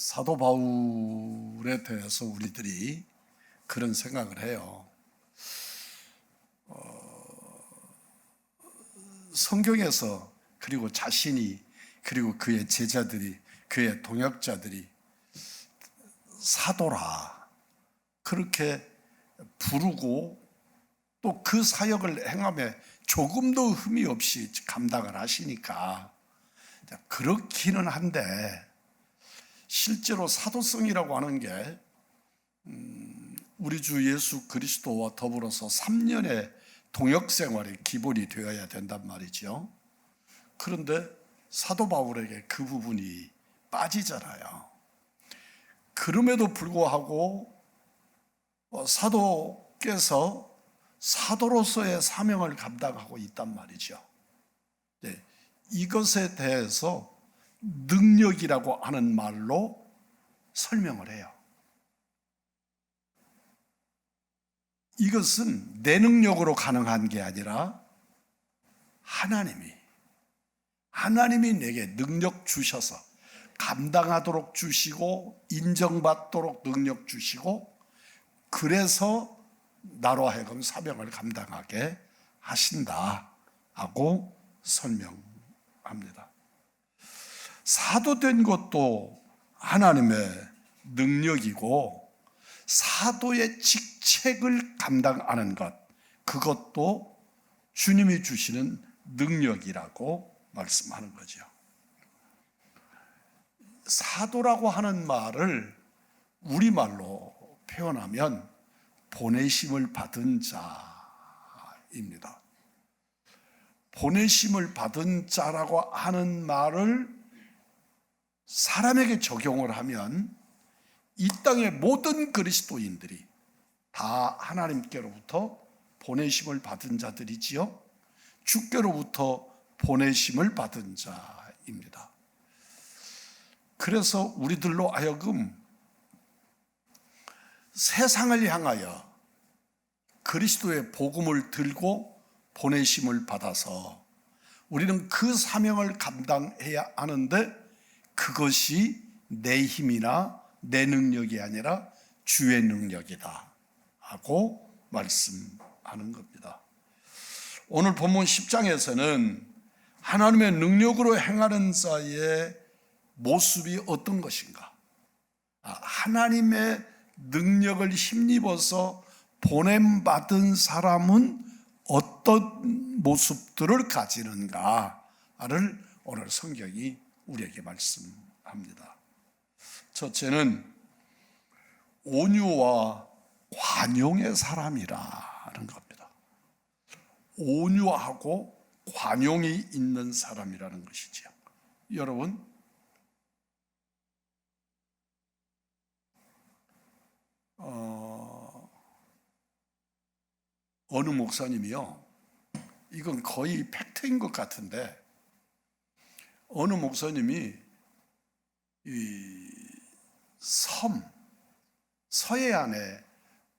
사도 바울에 대해서 우리들이 그런 생각을 해요. 성경에서 그리고 자신이 그리고 그의 제자들이 그의 동역자들이 사도라 그렇게 부르고 또 그 사역을 행함에 조금도 흠이 없이 감당을 하시니까 그렇기는 한데 실제로 사도성이라고 하는 게 우리 주 예수 그리스도와 더불어서 3년의 동역 생활이 기본이 되어야 된단 말이죠. 그런데 사도 바울에게 그 부분이 빠지잖아요. 그럼에도 불구하고 사도께서 사도로서의 사명을 감당하고 있단 말이죠. 네, 이것에 대해서 능력이라고 하는 말로 설명을 해요. 이것은 내 능력으로 가능한 게 아니라 하나님이 내게 능력 주셔서 감당하도록 주시고 인정받도록 능력 주시고 그래서 나로 하여금 사명을 감당하게 하신다고 설명합니다. 사도된 것도 하나님의 능력이고 사도의 직책을 감당하는 것, 그것도 주님이 주시는 능력이라고 말씀하는 거죠. 사도라고 하는 말을 우리말로 표현하면 보내심을 받은 자입니다. 보내심을 받은 자라고 하는 말을 사람에게 적용을 하면 이 땅의 모든 그리스도인들이 다 하나님께로부터 보내심을 받은 자들이지요. 주께로부터 보내심을 받은 자입니다. 그래서 우리들로 하여금 세상을 향하여 그리스도의 복음을 들고 보내심을 받아서 우리는 그 사명을 감당해야 하는데 그것이 내 힘이나 내 능력이 아니라 주의 능력이다 하고 말씀하는 겁니다. 오늘 본문 10장에서는 하나님의 능력으로 행하는 자의 모습이 어떤 것인가, 하나님의 능력을 힘입어서 보냄받은 사람은 어떤 모습들을 가지는가를 오늘 성경이 우리에게 말씀합니다. 첫째는 온유와 관용의 사람이라는 겁니다. 온유하고 관용이 있는 사람이라는 것이죠. 여러분, 어느 목사님이요, 이건 거의 팩트인 것 같은데, 어느 목사님이 이 서해안에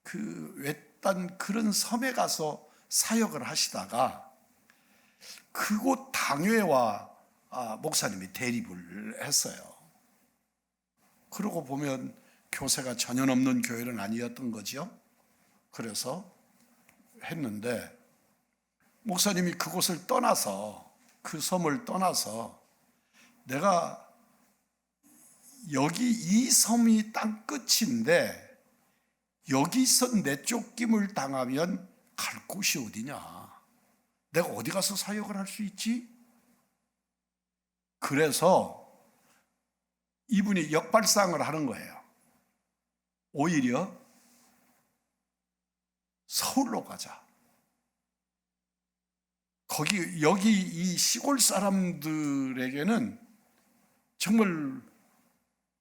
그 외딴 그런 섬에 가서 사역을 하시다가 그곳 당회와 목사님이 대립을 했어요. 그러고 보면 교세가 전혀 없는 교회는 아니었던 거죠. 그래서 했는데 목사님이 그곳을 떠나서, 그 섬을 떠나서 내가 여기 이 섬이 땅 끝인데 여기서 내쫓김을 당하면 갈 곳이 어디냐, 내가 어디 가서 사역을 할 수 있지? 그래서 이분이 역발상을 하는 거예요. 오히려 서울로 가자. 여기 이 시골 사람들에게는 정말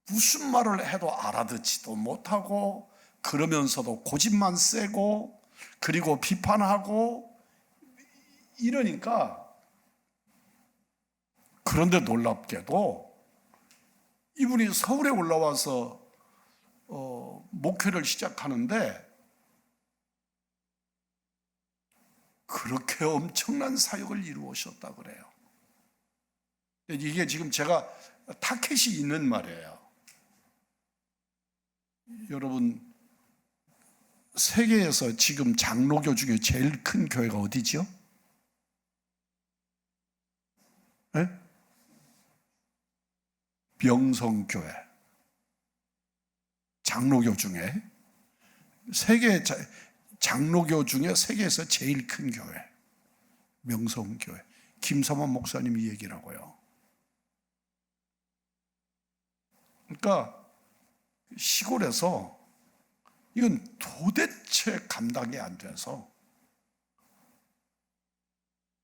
무슨 말을 해도 알아듣지도 못하고 그러면서도 고집만 세고 그리고 비판하고 이러니까, 그런데 놀랍게도 이분이 서울에 올라와서 목회를 시작하는데 그렇게 엄청난 사역을 이루셨다 그래요. 이게 지금 제가 타켓이 있는 말이에요. 여러분, 세계에서 지금 장로교 중에 제일 큰 교회가 어디지요? 네? 명성교회. 장로교 중에 장로교 중에 세계에서 제일 큰 교회, 명성교회. 김삼환 목사님이 얘기를 하고요. 그러니까 시골에서 이건 도대체 감당이 안 돼서,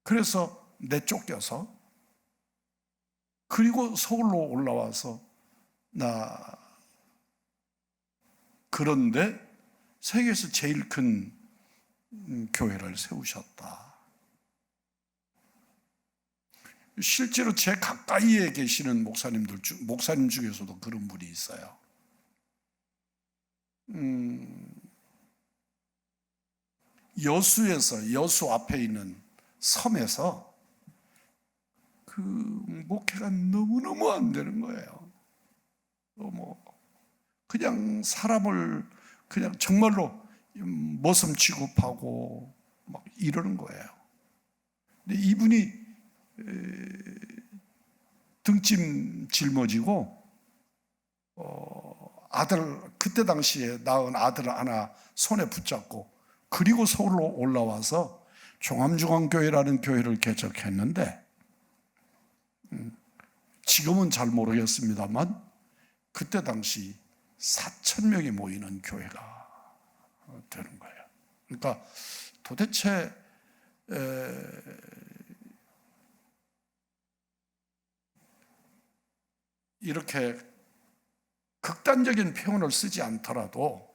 그래서 내쫓겨서, 그리고 서울로 올라와서 그런데 세계에서 제일 큰 교회를 세우셨다. 실제로 제 가까이에 계시는 목사님 중에서도 그런 분이 있어요. 여수 앞에 있는 섬에서 그 목회가 너무너무 안 되는 거예요. 그냥 사람을 그냥 정말로 머슴 취급하고 막 이러는 거예요. 근데 이분이 등짐 짊어지고 그때 당시에 낳은 아들 하나 손에 붙잡고, 그리고 서울로 올라와서 종암중앙교회라는 교회를 개척했는데, 지금은 잘 모르겠습니다만 그때 당시 4,000명이 모이는 교회가 되는 거예요. 그러니까 도대체 이렇게 극단적인 표현을 쓰지 않더라도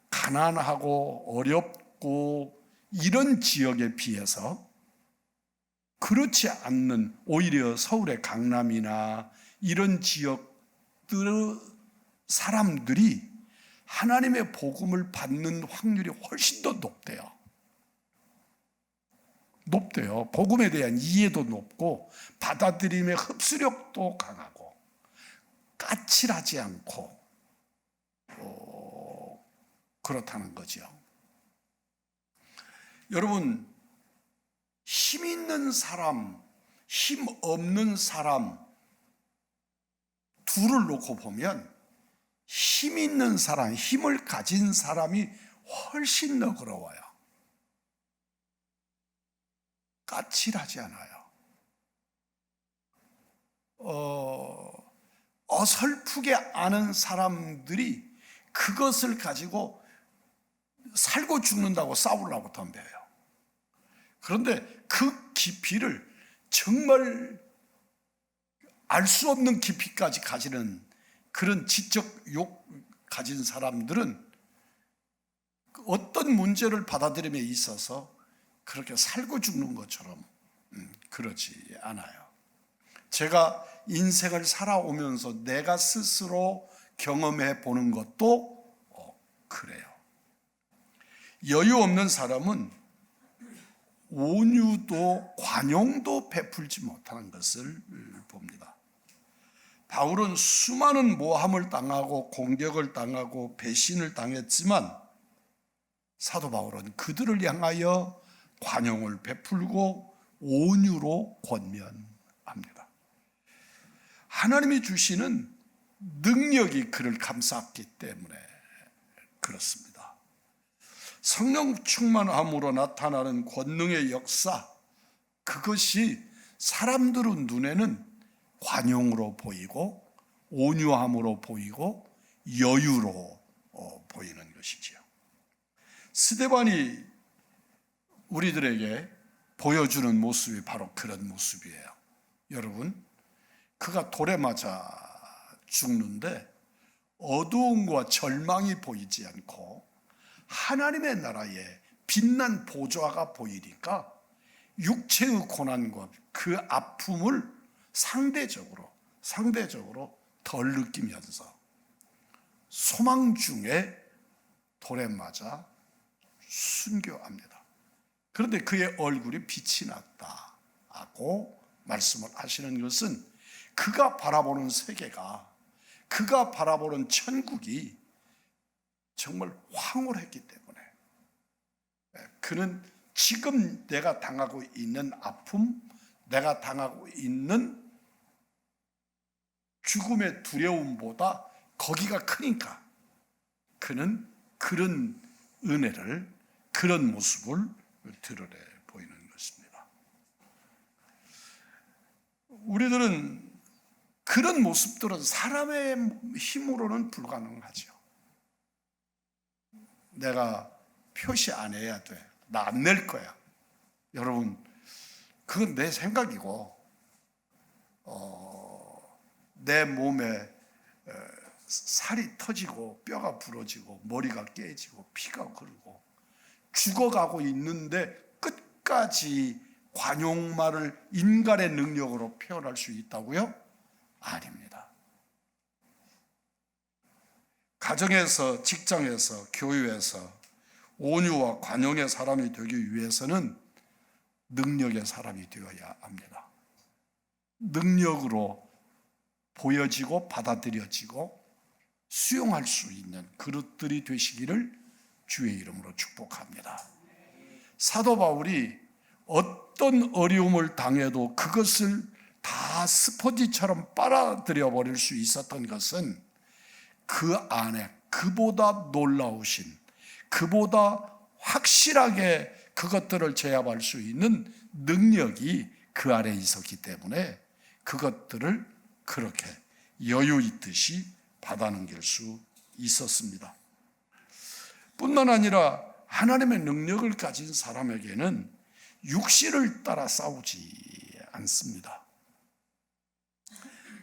가난하고 어렵고 이런 지역에 비해서 그렇지 않는, 오히려 서울의 강남이나 이런 지역들의 사람들이 하나님의 복음을 받는 확률이 훨씬 더 높대요. 복음에 대한 이해도 높고 받아들임의 흡수력도 강하고 까칠하지 않고 그렇다는 거죠. 여러분, 힘 있는 사람, 힘 없는 사람 둘을 놓고 보면 힘 있는 사람, 힘을 가진 사람이 훨씬 너그러워요. 까칠하지 않아요. 어설프게 아는 사람들이 그것을 가지고 살고 죽는다고 싸우려고 덤벼요. 그런데 그 깊이를 정말 알 수 없는 깊이까지 가지는 그런 지적 욕 가진 사람들은 어떤 문제를 받아들임에 있어서 그렇게 살고 죽는 것처럼 그렇지 않아요. 제가 인생을 살아오면서 내가 스스로 경험해 보는 것도 그래요. 여유 없는 사람은 온유도 관용도 베풀지 못하는 것을 봅니다. 바울은 수많은 모함을 당하고 공격을 당하고 배신을 당했지만 사도 바울은 그들을 향하여 관용을 베풀고 온유로 권면합니다. 하나님이 주시는 능력이 그를 감쌌기 때문에 그렇습니다. 성령 충만함으로 나타나는 권능의 역사, 그것이 사람들의 눈에는 관용으로 보이고 온유함으로 보이고 여유로 보이는 것이지요. 스데반이 우리들에게 보여주는 모습이 바로 그런 모습이에요. 여러분, 그가 돌에 맞아 죽는데 어두움과 절망이 보이지 않고 하나님의 나라에 빛난 보좌가 보이니까 육체의 고난과 그 아픔을 상대적으로 덜 느끼면서 소망 중에 돌에 맞아 순교합니다. 그런데 그의 얼굴이 빛이 났다고 말씀을 하시는 것은 그가 바라보는 세계가, 그가 바라보는 천국이 정말 황홀했기 때문에 그는 지금 내가 당하고 있는 아픔, 내가 당하고 있는 죽음의 두려움보다 거기가 크니까 그는 그런 은혜를, 그런 모습을 드러내 보이는 것입니다. 우리들은 그런 모습들은 사람의 힘으로는 불가능하죠. 내가 표시 안 해야 돼. 나 안 낼 거야. 여러분, 그건 내 생각이고, 내 몸에 살이 터지고 뼈가 부러지고 머리가 깨지고 피가 흐르고 죽어가고 있는데 끝까지 관용말을 인간의 능력으로 표현할 수 있다고요? 아닙니다. 가정에서, 직장에서, 교회에서 온유와 관용의 사람이 되기 위해서는 능력의 사람이 되어야 합니다. 능력으로 보여지고 받아들여지고 수용할 수 있는 그릇들이 되시기를 주의 이름으로 축복합니다. 사도 바울이 어떤 어려움을 당해도 그것을 다 스포지처럼 빨아들여 버릴 수 있었던 것은 그 안에 그보다 놀라우신, 그보다 확실하게 그것들을 제압할 수 있는 능력이 그 안에 있었기 때문에 그것들을 그렇게 여유 있듯이 받아넘길 수 있었습니다. 뿐만 아니라 하나님의 능력을 가진 사람에게는 육신을 따라 싸우지 않습니다.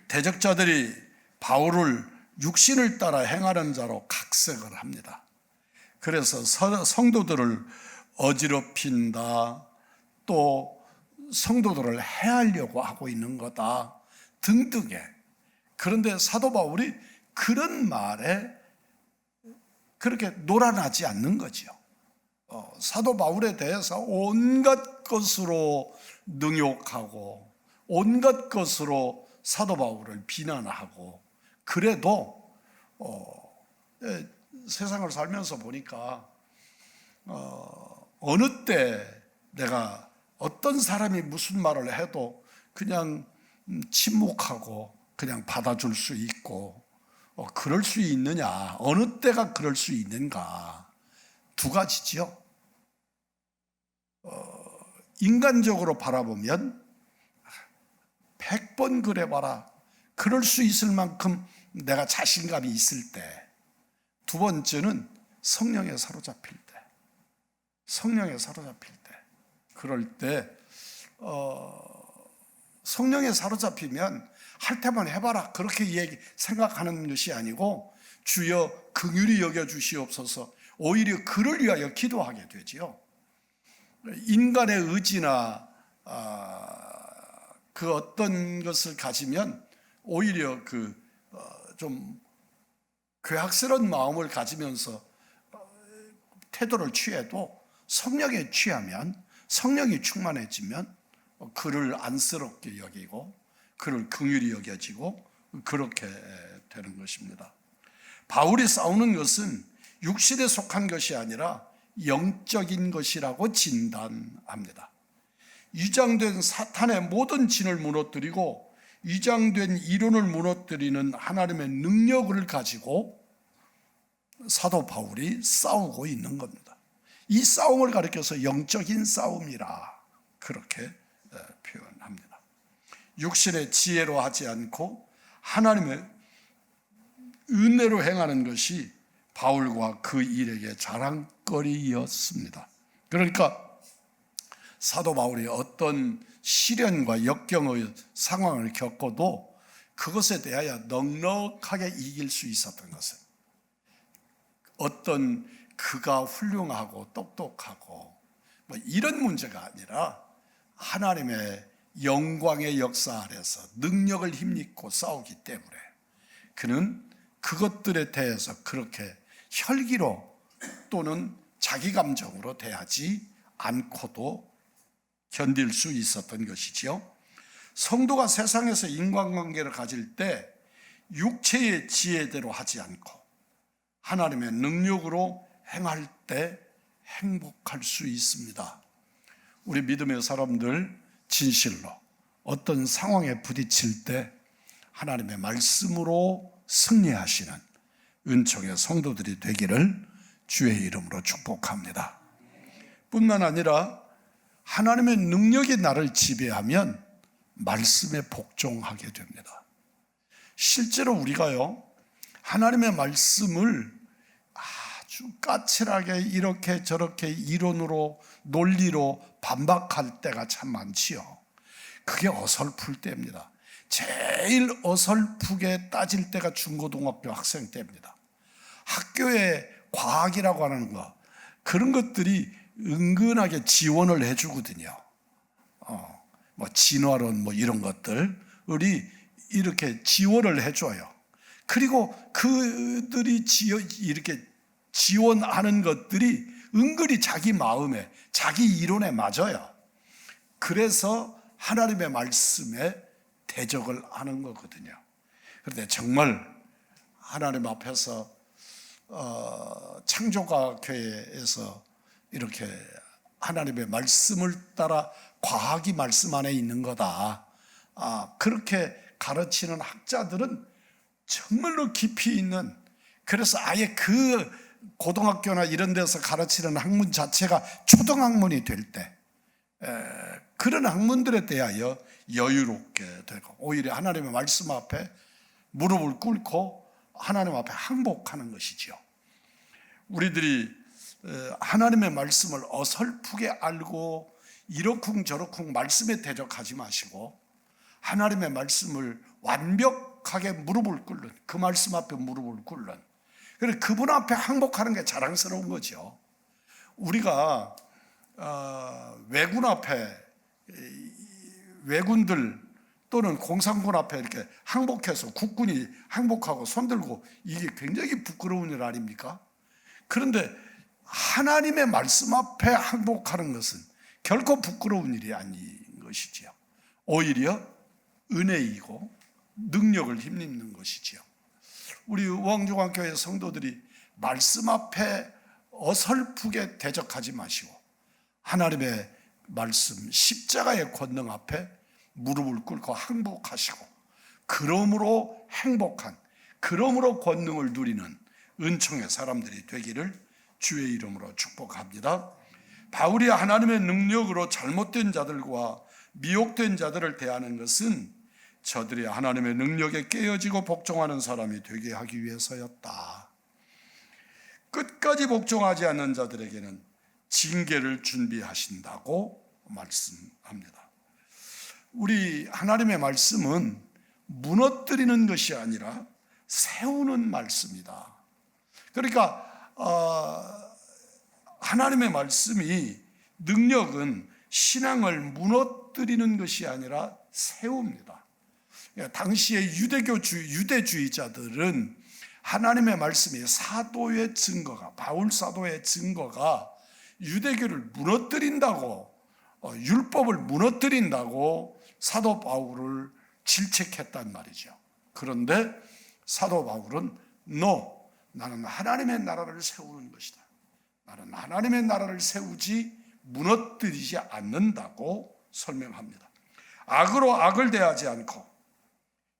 대적자들이 바울을 육신을 따라 행하는 자로 각색을 합니다. 그래서 성도들을 어지럽힌다, 또 성도들을 해하려고 하고 있는 거다 등등의, 그런데 사도 바울이 그런 말에 그렇게 놀아나지 않는 거죠. 사도 바울에 대해서 온갖 것으로 능욕하고 온갖 것으로 사도 바울을 비난하고, 그래도 세상을 살면서 보니까 어느 때 내가 어떤 사람이 무슨 말을 해도 그냥 침묵하고 그냥 받아줄 수 있고 그럴 수 있느냐, 어느 때가 그럴 수 있는가, 두 가지죠. 인간적으로 바라보면 100번 그래봐라, 그럴 수 있을 만큼 내가 자신감이 있을 때. 두 번째는 성령에 사로잡힐 때, 성령에 사로잡힐 때, 그럴 때 성령에 사로잡히면 할 때만 해봐라 그렇게 생각하는 것이 아니고, 주여 긍휼히 여겨주시옵소서, 오히려 그를 위하여 기도하게 되지요. 인간의 의지나 그 어떤 것을 가지면 오히려 좀 괴악스러운 마음을 가지면서 태도를 취해도 성령에 취하면, 성령이 충만해지면 그를 안쓰럽게 여기고 그를 긍휼히 여겨지고 그렇게 되는 것입니다. 바울이 싸우는 것은 육신에 속한 것이 아니라 영적인 것이라고 진단합니다. 위장된 사탄의 모든 진을 무너뜨리고 위장된 이론을 무너뜨리는 하나님의 능력을 가지고 사도 바울이 싸우고 있는 겁니다. 이 싸움을 가리켜서 영적인 싸움이라 그렇게 표현합니다. 육신의 지혜로 하지 않고 하나님의 은혜로 행하는 것이 바울과 그 일에게 자랑거리였습니다. 그러니까 사도 바울이 어떤 시련과 역경의 상황을 겪어도 그것에 대하여 넉넉하게 이길 수 있었던 것은 어떤 그가 훌륭하고 똑똑하고 뭐 이런 문제가 아니라 하나님의 영광의 역사 아래서 능력을 힘입고 싸우기 때문에 그는 그것들에 대해서 그렇게 혈기로 또는 자기 감정으로 대하지 않고도 견딜 수 있었던 것이지요. 성도가 세상에서 인간관계를 가질 때 육체의 지혜대로 하지 않고 하나님의 능력으로 행할 때 행복할 수 있습니다. 우리 믿음의 사람들 진실로 어떤 상황에 부딪힐 때 하나님의 말씀으로 승리하시는 은총의 성도들이 되기를 주의 이름으로 축복합니다. 뿐만 아니라 하나님의 능력이 나를 지배하면 말씀에 복종하게 됩니다. 실제로 우리가요, 하나님의 말씀을 아주 까칠하게 이렇게 저렇게 이론으로 논리로 반박할 때가 참 많지요. 그게 어설플 때입니다. 제일 어설프게 따질 때가 중고등학교 학생 때입니다. 학교에 과학이라고 하는 거, 그런 것들이 은근하게 지원을 해주거든요. 뭐 진화론 뭐 이런 것들이 이렇게 지원을 해줘요. 그리고 그들이 이렇게 지원하는 것들이 은근히 자기 마음에, 자기 이론에 맞아요. 그래서 하나님의 말씀에 대적을 하는 거거든요. 그런데 정말 하나님 앞에서 창조가 교회에서 이렇게 하나님의 말씀을 따라 과학이 말씀 안에 있는 거다, 그렇게 가르치는 학자들은 정말로 깊이 있는, 그래서 아예 그 고등학교나 이런 데서 가르치는 학문 자체가 초등학문이 될 때, 그런 학문들에 대하여 여유롭게 되고 오히려 하나님의 말씀 앞에 무릎을 꿇고 하나님 앞에 항복하는 것이죠. 우리들이 하나님의 말씀을 어설프게 알고 이러쿵저러쿵 말씀에 대적하지 마시고 하나님의 말씀을 완벽하게 무릎을 꿇는, 그 말씀 앞에 무릎을 꿇는, 그래서 그분 앞에 항복하는 게 자랑스러운 거죠. 우리가 왜군 앞에, 왜군들 또는 공산군 앞에 이렇게 항복해서 국군이 항복하고 손들고, 이게 굉장히 부끄러운 일 아닙니까? 그런데 하나님의 말씀 앞에 항복하는 것은 결코 부끄러운 일이 아닌 것이지요. 오히려 은혜이고 능력을 힘입는 것이지요. 우리 우왕중앙교회 성도들이 말씀 앞에 어설프게 대적하지 마시고 하나님의 말씀, 십자가의 권능 앞에 무릎을 꿇고 항복하시고, 그러므로 행복한, 그러므로 권능을 누리는 은총의 사람들이 되기를 주의 이름으로 축복합니다. 바울이 하나님의 능력으로 잘못된 자들과 미혹된 자들을 대하는 것은 저들이 하나님의 능력에 깨어지고 복종하는 사람이 되게 하기 위해서였다. 끝까지 복종하지 않는 자들에게는 징계를 준비하신다고 말씀합니다. 우리 하나님의 말씀은 무너뜨리는 것이 아니라 세우는 말씀이다. 그러니까 하나님의 말씀이, 능력은 신앙을 무너뜨리는 것이 아니라 세웁니다. 당시의 유대주의자들은 하나님의 말씀이 사도의 증거가, 바울 사도의 증거가 유대교를 무너뜨린다고, 율법을 무너뜨린다고 사도 바울을 질책했단 말이죠. 그런데 사도 바울은 나는 하나님의 나라를 세우는 것이다. 나는 하나님의 나라를 세우지 무너뜨리지 않는다고 설명합니다. 악으로 악을 대하지 않고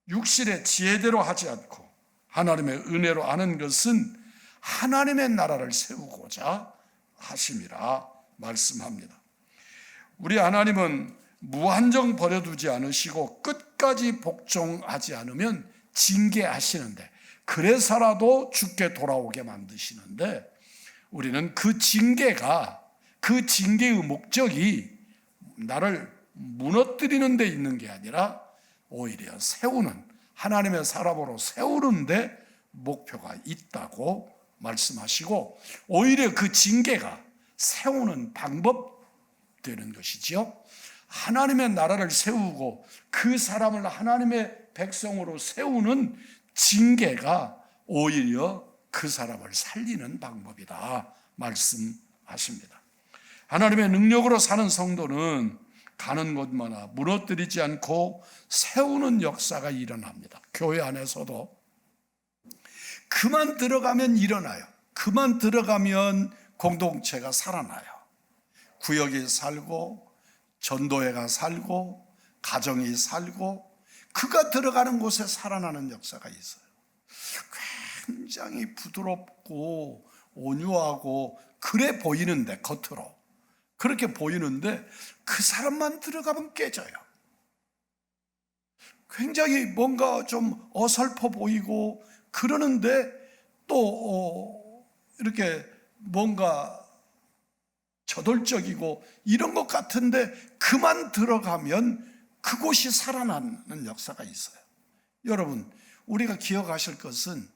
육신의 지혜대로 하지 않고 하나님의 은혜로 하는 것은 하나님의 나라를 세우고자 하심이라 말씀합니다. 우리 하나님은 무한정 버려두지 않으시고 끝까지 복종하지 않으면 징계하시는데, 그래서라도 죽게 돌아오게 만드시는데, 우리는 그 징계의 목적이 나를 무너뜨리는 데 있는 게 아니라 오히려 세우는, 하나님의 사람으로 세우는 데 목표가 있다고 말씀하시고, 오히려 그 징계가 세우는 방법 되는 것이죠. 하나님의 나라를 세우고 그 사람을 하나님의 백성으로 세우는 징계가 오히려 그 사람을 살리는 방법이다 말씀하십니다. 하나님의 능력으로 사는 성도는 가는 곳마다 무너뜨리지 않고 세우는 역사가 일어납니다. 교회 안에서도 그만 들어가면 일어나요. 그만 들어가면 공동체가 살아나요. 구역이 살고, 전도회가 살고, 가정이 살고, 그가 들어가는 곳에 살아나는 역사가 있어요. 굉장히 부드럽고 온유하고 그래 보이는데, 겉으로 그렇게 보이는데 그 사람만 들어가면 깨져요. 굉장히 뭔가 좀 어설퍼 보이고 그러는데 또 이렇게 뭔가 저돌적이고 이런 것 같은데 그만 들어가면 그곳이 살아나는 역사가 있어요. 여러분, 우리가 기억하실 것은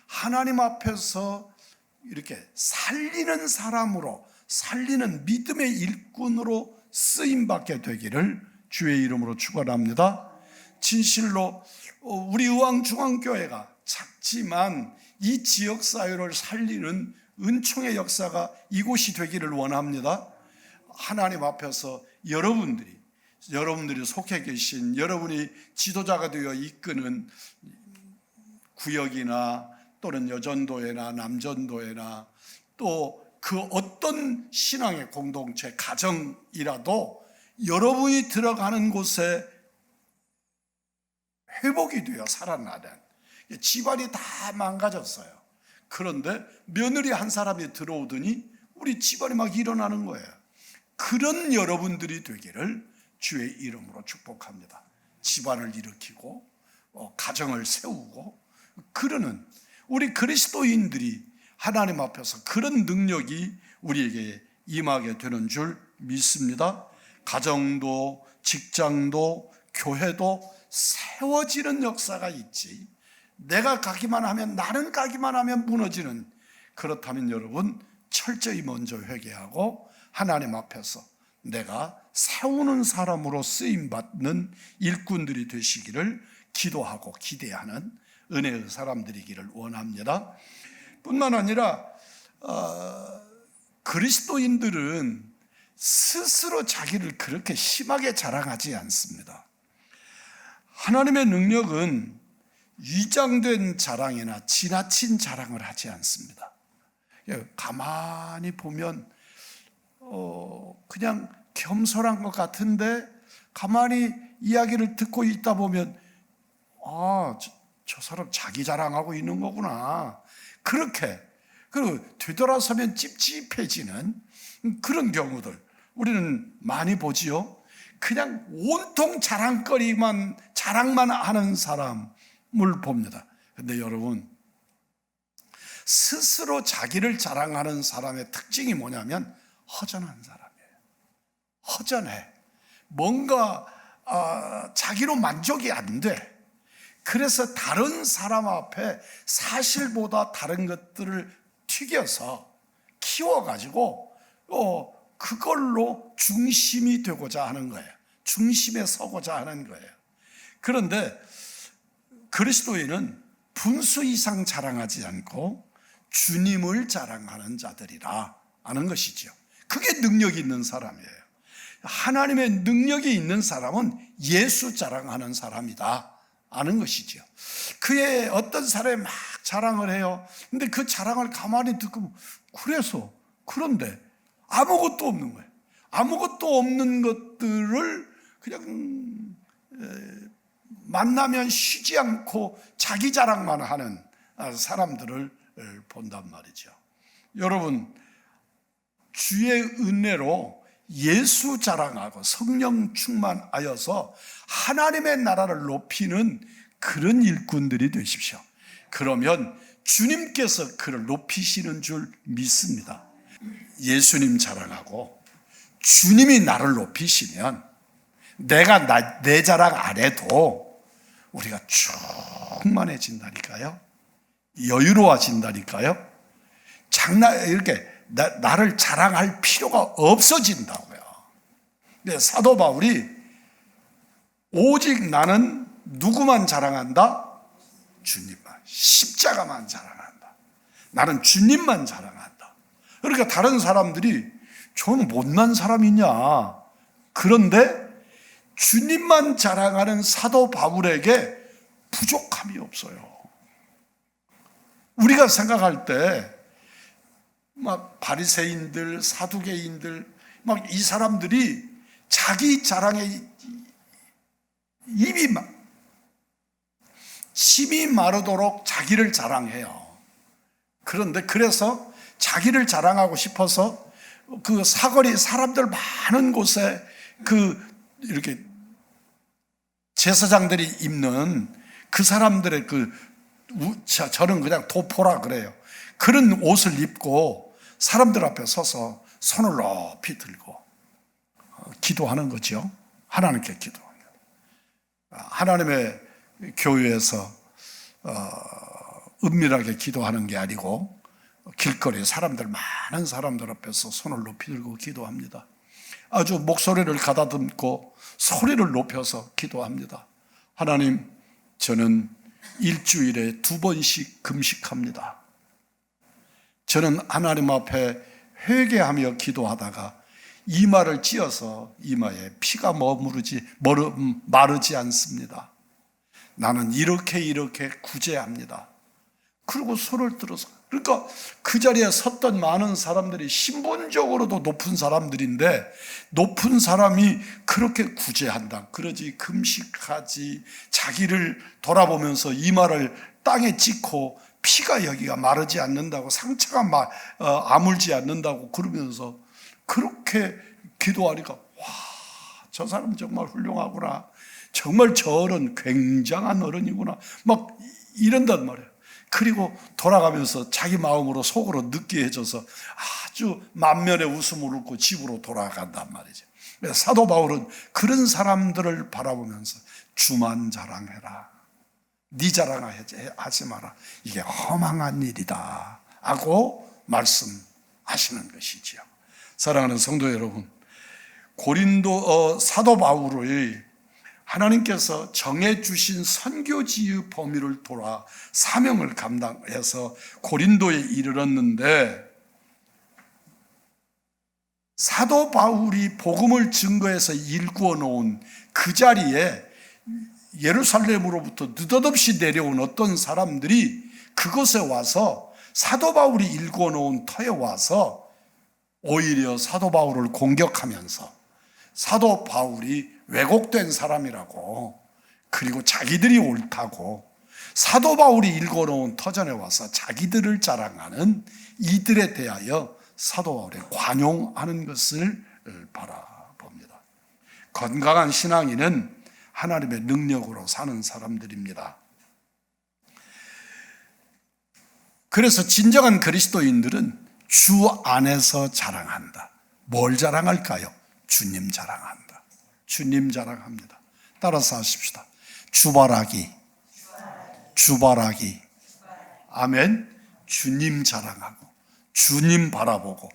하나님 앞에서 이렇게 살리는 사람으로, 살리는 믿음의 일꾼으로 쓰임받게 되기를 주의 이름으로 축원합니다. 진실로 우리 의왕중앙교회가 작지만 이 지역사회를 살리는 은총의 역사가 이곳이 되기를 원합니다. 하나님 앞에서 여러분들이 속해 계신, 여러분이 지도자가 되어 이끄는 구역이나 또는 여전도회나 남전도회나 또 그 어떤 신앙의 공동체, 가정이라도 여러분이 들어가는 곳에 회복이 되어 살아나는, 집안이 다 망가졌어요. 그런데 며느리 한 사람이 들어오더니 우리 집안이 막 일어나는 거예요. 그런 여러분들이 되기를 주의 이름으로 축복합니다. 집안을 일으키고 가정을 세우고 그러는 우리 그리스도인들이 하나님 앞에서 그런 능력이 우리에게 임하게 되는 줄 믿습니다. 가정도 직장도 교회도 세워지는 역사가 있지, 내가 가기만 하면, 나는 가기만 하면 무너지는, 그렇다면 여러분 철저히 먼저 회개하고 하나님 앞에서 내가 세우는 사람으로 쓰임받는 일꾼들이 되시기를 기도하고 기대하는 은혜의 사람들이기를 원합니다. 뿐만 아니라 그리스도인들은 스스로 자기를 그렇게 심하게 자랑하지 않습니다. 하나님의 능력은 위장된 자랑이나 지나친 자랑을 하지 않습니다. 가만히 보면 그냥 겸손한 것 같은데 가만히 이야기를 듣고 있다 보면 저 사람 자기 자랑하고 있는 거구나, 그렇게, 그리고 되돌아서면 찝찝해지는 그런 경우들 우리는 많이 보지요. 그냥 온통 자랑만 하는 사람을 봅니다. 그런데 여러분, 스스로 자기를 자랑하는 사람의 특징이 뭐냐면 허전한 사람이에요. 허전해. 뭔가 자기로 만족이 안 돼. 그래서 다른 사람 앞에 사실보다 다른 것들을 튀겨서 키워가지고 그걸로 중심이 되고자 하는 거예요. 중심에 서고자 하는 거예요. 그런데 그리스도인은 분수 이상 자랑하지 않고 주님을 자랑하는 자들이라 하는 것이죠. 그게 능력이 있는 사람이에요. 하나님의 능력이 있는 사람은 예수 자랑하는 사람이다 아는 것이죠. 그의 어떤 사람이 막 자랑을 해요. 근데 그 자랑을 가만히 듣고 그런데 아무것도 없는 거예요. 아무것도 없는 것들을 그냥 만나면 쉬지 않고 자기 자랑만 하는 사람들을 본단 말이죠. 여러분, 주의 은혜로 예수 자랑하고 성령 충만하여서 하나님의 나라를 높이는 그런 일꾼들이 되십시오. 그러면 주님께서 그를 높이시는 줄 믿습니다. 예수님 자랑하고 주님이 나를 높이시면 내가 내 자랑 안 해도 우리가 충만해진다니까요. 여유로워진다니까요. 이렇게 나를 자랑할 필요가 없어진다고요. 근데 사도 바울이 오직 나는 누구만 자랑한다? 주님만. 십자가만 자랑한다. 나는 주님만 자랑한다. 그러니까 다른 사람들이 저는 못난 사람이냐, 그런데 주님만 자랑하는 사도 바울에게 부족함이 없어요. 우리가 생각할 때 막 바리새인들, 사두개인들, 막 이 사람들이 자기 자랑에 입이 막 침이 마르도록 자기를 자랑해요. 그런데 그래서 자기를 자랑하고 싶어서 그 사거리 사람들 많은 곳에 이렇게 제사장들이 입는 그 사람들의 저는 그냥 도포라 그래요. 그런 옷을 입고 사람들 앞에 서서 손을 높이 들고 기도하는 거죠. 하나님께 기도합니다. 하나님의 교회에서 은밀하게 기도하는 게 아니고 길거리 많은 사람들 앞에서 손을 높이 들고 기도합니다. 아주 목소리를 가다듬고 소리를 높여서 기도합니다. 하나님, 저는 일주일에 2번씩 금식합니다. 저는 하나님 앞에 회개하며 기도하다가 이마를 찧어서 이마에 피가 마르지 않습니다. 나는 이렇게 구제합니다. 그리고 손을 들어서, 그러니까 그 자리에 섰던 많은 사람들이 신분적으로도 높은 사람들인데, 높은 사람이 그렇게 구제한다, 그러지 금식하지, 자기를 돌아보면서 이마를 땅에 찍고 피가 여기가 마르지 않는다고, 상처가 아물지 않는다고 그러면서 그렇게 기도하니까, 와, 저 사람 정말 훌륭하구나, 정말 저 어른 굉장한 어른이구나, 막 이런단 말이에요. 그리고 돌아가면서 자기 마음으로 속으로 느끼해져서 아주 만면의 웃음을 웃고 집으로 돌아간단 말이죠. 그래서 사도 바울은 그런 사람들을 바라보면서 주만 자랑해라, 네 자랑하지 마라, 이게 허망한 일이다 하고 말씀하시는 것이지요. 사랑하는 성도 여러분, 고린도 사도 바울의 하나님께서 정해주신 선교지의 범위를 돌아 사명을 감당해서 고린도에 이르렀는데, 사도 바울이 복음을 증거해서 일구어 놓은 그 자리에 예루살렘으로부터 느닷없이 내려온 어떤 사람들이 그곳에 와서 사도 바울이 일구어 놓은 터에 와서 오히려 사도 바울을 공격하면서 사도 바울이 왜곡된 사람이라고, 그리고 자기들이 옳다고, 사도 바울이 일궈놓은 터전에 와서 자기들을 자랑하는 이들에 대하여 사도 바울이 관용하는 것을 바라봅니다. 건강한 신앙인은 하나님의 능력으로 사는 사람들입니다. 그래서 진정한 그리스도인들은 주 안에서 자랑한다. 뭘 자랑할까요? 주님 자랑한다. 주님 자랑합니다. 따라서 하십시다. 주바라기. 아멘. 주님 자랑하고 주님 바라보고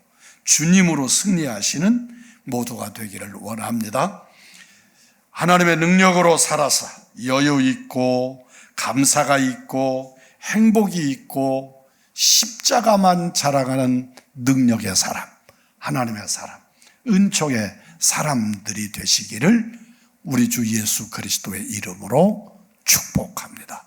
주님으로 승리하시는 모두가 되기를 원합니다. 하나님의 능력으로 살아서 여유 있고 감사가 있고 행복이 있고 십자가만 자랑하는 능력의 사람, 하나님의 사람, 은총의 사람들이 되시기를 우리 주 예수 그리스도의 이름으로 축복합니다.